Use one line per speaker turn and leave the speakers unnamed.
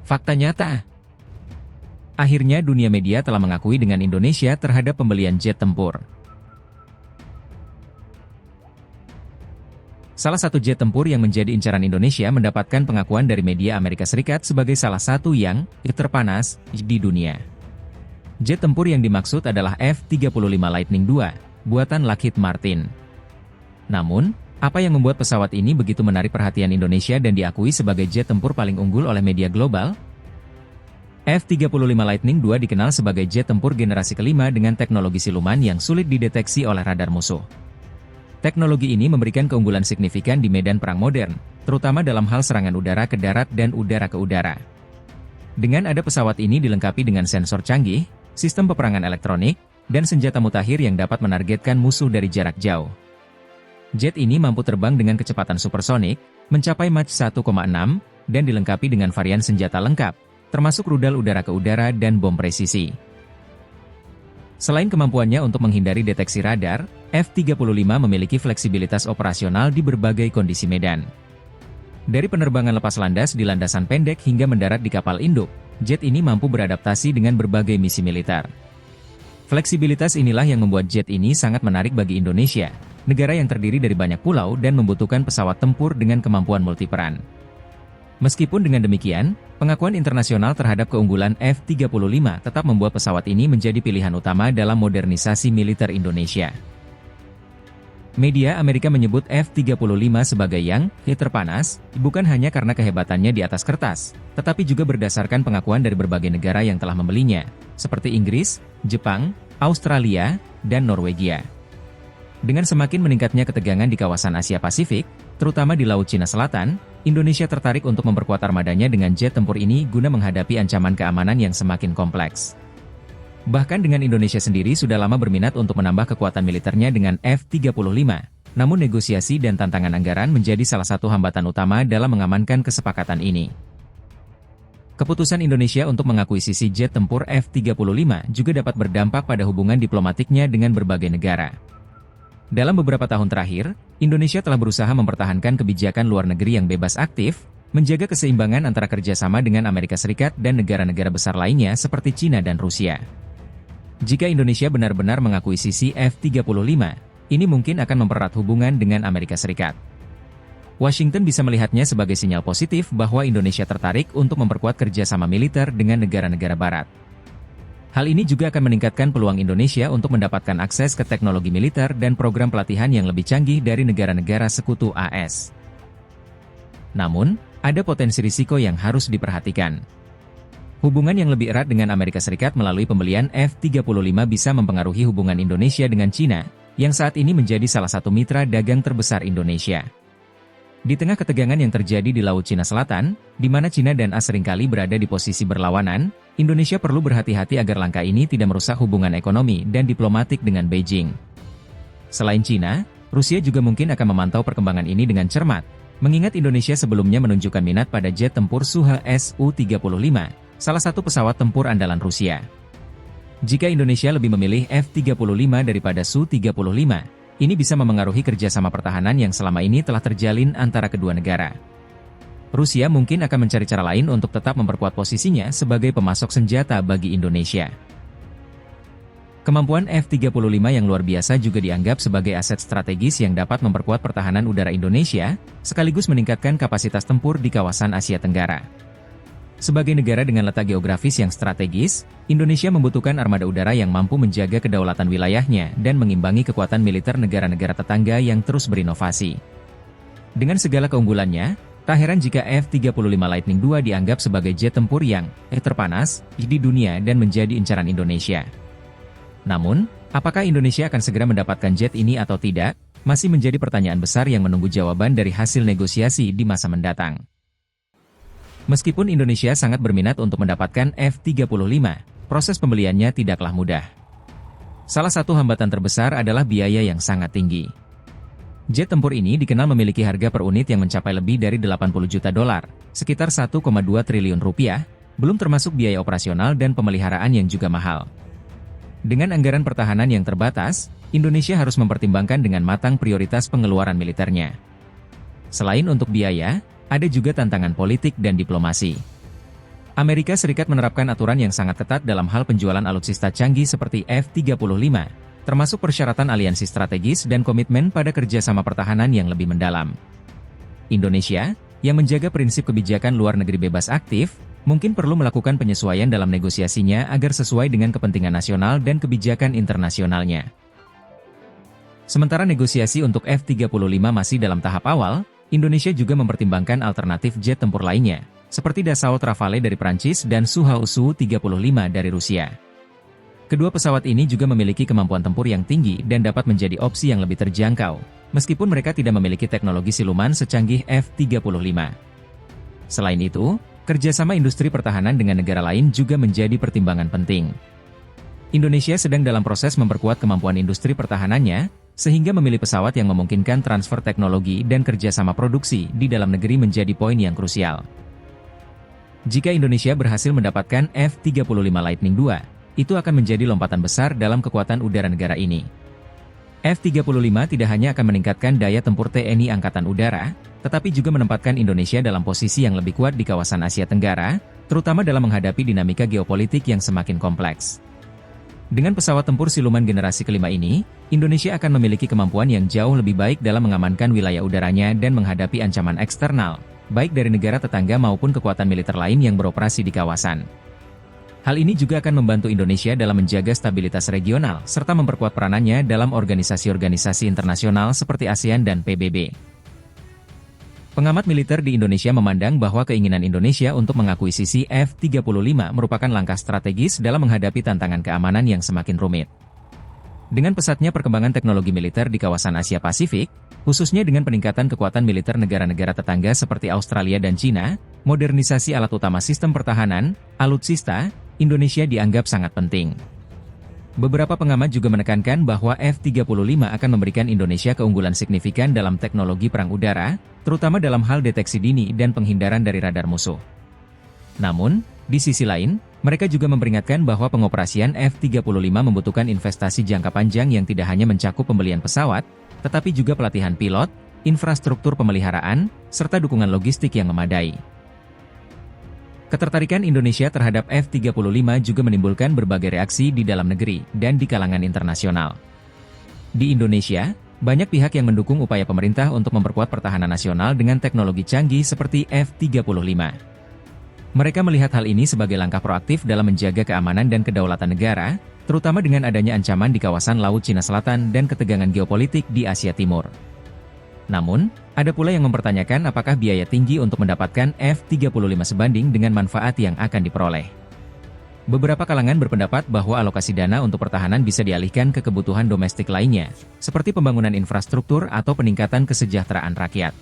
Fakta nyata. Akhirnya dunia media telah mengakui dengan Indonesia terhadap pembelian jet tempur. Salah satu jet tempur yang menjadi incaran Indonesia mendapatkan pengakuan dari media Amerika Serikat sebagai salah satu yang terpanas di dunia. Jet tempur yang dimaksud adalah F-35 Lightning II, buatan Lockheed Martin. Namun, apa yang membuat pesawat ini begitu menarik perhatian Indonesia dan diakui sebagai jet tempur paling unggul oleh media global? F-35 Lightning II dikenal sebagai jet tempur generasi kelima dengan teknologi siluman yang sulit dideteksi oleh radar musuh. Teknologi ini memberikan keunggulan signifikan di medan perang modern, terutama dalam hal serangan udara ke darat dan udara ke udara. Dengan ada pesawat ini dilengkapi dengan sensor canggih, sistem peperangan elektronik, dan senjata mutakhir yang dapat menargetkan musuh dari jarak jauh. Jet ini mampu terbang dengan kecepatan supersonik, mencapai Mach 1,6, dan dilengkapi dengan varian senjata lengkap, termasuk rudal udara ke udara dan bom presisi. Selain kemampuannya untuk menghindari deteksi radar, F-35 memiliki fleksibilitas operasional di berbagai kondisi medan. Dari penerbangan lepas landas di landasan pendek hingga mendarat di kapal induk, jet ini mampu beradaptasi dengan berbagai misi militer. Fleksibilitas inilah yang membuat jet ini sangat menarik bagi Indonesia, negara yang terdiri dari banyak pulau dan membutuhkan pesawat tempur dengan kemampuan multiperan. Meskipun dengan demikian, pengakuan internasional terhadap keunggulan F-35 tetap membuat pesawat ini menjadi pilihan utama dalam modernisasi militer Indonesia. Media Amerika menyebut F-35 sebagai yang terpanas, bukan hanya karena kehebatannya di atas kertas, tetapi juga berdasarkan pengakuan dari berbagai negara yang telah membelinya, seperti Inggris, Jepang, Australia, dan Norwegia. Dengan semakin meningkatnya ketegangan di kawasan Asia Pasifik, terutama di Laut Cina Selatan, Indonesia tertarik untuk memperkuat armadanya dengan jet tempur ini guna menghadapi ancaman keamanan yang semakin kompleks. Bahkan dengan Indonesia sendiri sudah lama berminat untuk menambah kekuatan militernya dengan F-35, namun negosiasi dan tantangan anggaran menjadi salah satu hambatan utama dalam mengamankan kesepakatan ini. Keputusan Indonesia untuk mengakuisisi jet tempur F-35 juga dapat berdampak pada hubungan diplomatiknya dengan berbagai negara. Dalam beberapa tahun terakhir, Indonesia telah berusaha mempertahankan kebijakan luar negeri yang bebas aktif, menjaga keseimbangan antara kerjasama dengan Amerika Serikat dan negara-negara besar lainnya seperti China dan Rusia. Jika Indonesia benar-benar mengakuisisi F-35, ini mungkin akan mempererat hubungan dengan Amerika Serikat. Washington bisa melihatnya sebagai sinyal positif bahwa Indonesia tertarik untuk memperkuat kerjasama militer dengan negara-negara Barat. Hal ini juga akan meningkatkan peluang Indonesia untuk mendapatkan akses ke teknologi militer dan program pelatihan yang lebih canggih dari negara-negara sekutu AS. Namun, ada potensi risiko yang harus diperhatikan. Hubungan yang lebih erat dengan Amerika Serikat melalui pembelian F-35 bisa mempengaruhi hubungan Indonesia dengan China, yang saat ini menjadi salah satu mitra dagang terbesar Indonesia. Di tengah ketegangan yang terjadi di Laut Cina Selatan, di mana China dan AS seringkali berada di posisi berlawanan, Indonesia perlu berhati-hati agar langkah ini tidak merusak hubungan ekonomi dan diplomatik dengan Beijing. Selain China, Rusia juga mungkin akan memantau perkembangan ini dengan cermat, mengingat Indonesia sebelumnya menunjukkan minat pada jet tempur Su-35, salah satu pesawat tempur andalan Rusia. Jika Indonesia lebih memilih F-35 daripada Su-35, ini bisa memengaruhi kerjasama pertahanan yang selama ini telah terjalin antara kedua negara. Rusia mungkin akan mencari cara lain untuk tetap memperkuat posisinya sebagai pemasok senjata bagi Indonesia. Kemampuan F-35 yang luar biasa juga dianggap sebagai aset strategis yang dapat memperkuat pertahanan udara Indonesia, sekaligus meningkatkan kapasitas tempur di kawasan Asia Tenggara. Sebagai negara dengan letak geografis yang strategis, Indonesia membutuhkan armada udara yang mampu menjaga kedaulatan wilayahnya dan mengimbangi kekuatan militer negara-negara tetangga yang terus berinovasi. Dengan segala keunggulannya, tak heran jika F-35 Lightning II dianggap sebagai jet tempur yang terpanas di dunia dan menjadi incaran Indonesia. Namun, apakah Indonesia akan segera mendapatkan jet ini atau tidak, masih menjadi pertanyaan besar yang menunggu jawaban dari hasil negosiasi di masa mendatang. Meskipun Indonesia sangat berminat untuk mendapatkan F-35, proses pembeliannya tidaklah mudah. Salah satu hambatan terbesar adalah biaya yang sangat tinggi. Jet tempur ini dikenal memiliki harga per unit yang mencapai lebih dari 80 juta dolar, sekitar 1,2 triliun rupiah, belum termasuk biaya operasional dan pemeliharaan yang juga mahal. Dengan anggaran pertahanan yang terbatas, Indonesia harus mempertimbangkan dengan matang prioritas pengeluaran militernya. Selain untuk biaya, ada juga tantangan politik dan diplomasi. Amerika Serikat menerapkan aturan yang sangat ketat dalam hal penjualan alutsista canggih seperti F-35, termasuk persyaratan aliansi strategis dan komitmen pada kerjasama pertahanan yang lebih mendalam. Indonesia, yang menjaga prinsip kebijakan luar negeri bebas aktif, mungkin perlu melakukan penyesuaian dalam negosiasinya agar sesuai dengan kepentingan nasional dan kebijakan internasionalnya. Sementara negosiasi untuk F-35 masih dalam tahap awal, Indonesia juga mempertimbangkan alternatif jet tempur lainnya, seperti Dassault Rafale dari Prancis dan Sukhoi Su-35 dari Rusia. Kedua pesawat ini juga memiliki kemampuan tempur yang tinggi dan dapat menjadi opsi yang lebih terjangkau, meskipun mereka tidak memiliki teknologi siluman secanggih F-35. Selain itu, kerjasama industri pertahanan dengan negara lain juga menjadi pertimbangan penting. Indonesia sedang dalam proses memperkuat kemampuan industri pertahanannya, sehingga memilih pesawat yang memungkinkan transfer teknologi dan kerjasama produksi di dalam negeri menjadi poin yang krusial. Jika Indonesia berhasil mendapatkan F-35 Lightning II, itu akan menjadi lompatan besar dalam kekuatan udara negara ini. F-35 tidak hanya akan meningkatkan daya tempur TNI Angkatan Udara, tetapi juga menempatkan Indonesia dalam posisi yang lebih kuat di kawasan Asia Tenggara, terutama dalam menghadapi dinamika geopolitik yang semakin kompleks. Dengan pesawat tempur siluman generasi kelima ini, Indonesia akan memiliki kemampuan yang jauh lebih baik dalam mengamankan wilayah udaranya dan menghadapi ancaman eksternal, baik dari negara tetangga maupun kekuatan militer lain yang beroperasi di kawasan. Hal ini juga akan membantu Indonesia dalam menjaga stabilitas regional, serta memperkuat peranannya dalam organisasi-organisasi internasional seperti ASEAN dan PBB. Pengamat militer di Indonesia memandang bahwa keinginan Indonesia untuk mengakuisisi F-35 merupakan langkah strategis dalam menghadapi tantangan keamanan yang semakin rumit. Dengan pesatnya perkembangan teknologi militer di kawasan Asia Pasifik, khususnya dengan peningkatan kekuatan militer negara-negara tetangga seperti Australia dan Cina, modernisasi alat utama sistem pertahanan, alutsista, Indonesia dianggap sangat penting. Beberapa pengamat juga menekankan bahwa F-35 akan memberikan Indonesia keunggulan signifikan dalam teknologi perang udara, terutama dalam hal deteksi dini dan penghindaran dari radar musuh. Namun, di sisi lain, mereka juga memperingatkan bahwa pengoperasian F-35 membutuhkan investasi jangka panjang yang tidak hanya mencakup pembelian pesawat, tetapi juga pelatihan pilot, infrastruktur pemeliharaan, serta dukungan logistik yang memadai. Ketertarikan Indonesia terhadap F-35 juga menimbulkan berbagai reaksi di dalam negeri dan di kalangan internasional. Di Indonesia, banyak pihak yang mendukung upaya pemerintah untuk memperkuat pertahanan nasional dengan teknologi canggih seperti F-35. Mereka melihat hal ini sebagai langkah proaktif dalam menjaga keamanan dan kedaulatan negara, terutama dengan adanya ancaman di kawasan Laut Cina Selatan dan ketegangan geopolitik di Asia Timur. Namun, ada pula yang mempertanyakan apakah biaya tinggi untuk mendapatkan F-35 sebanding dengan manfaat yang akan diperoleh. Beberapa kalangan berpendapat bahwa alokasi dana untuk pertahanan bisa dialihkan ke kebutuhan domestik lainnya, seperti pembangunan infrastruktur atau peningkatan kesejahteraan rakyat.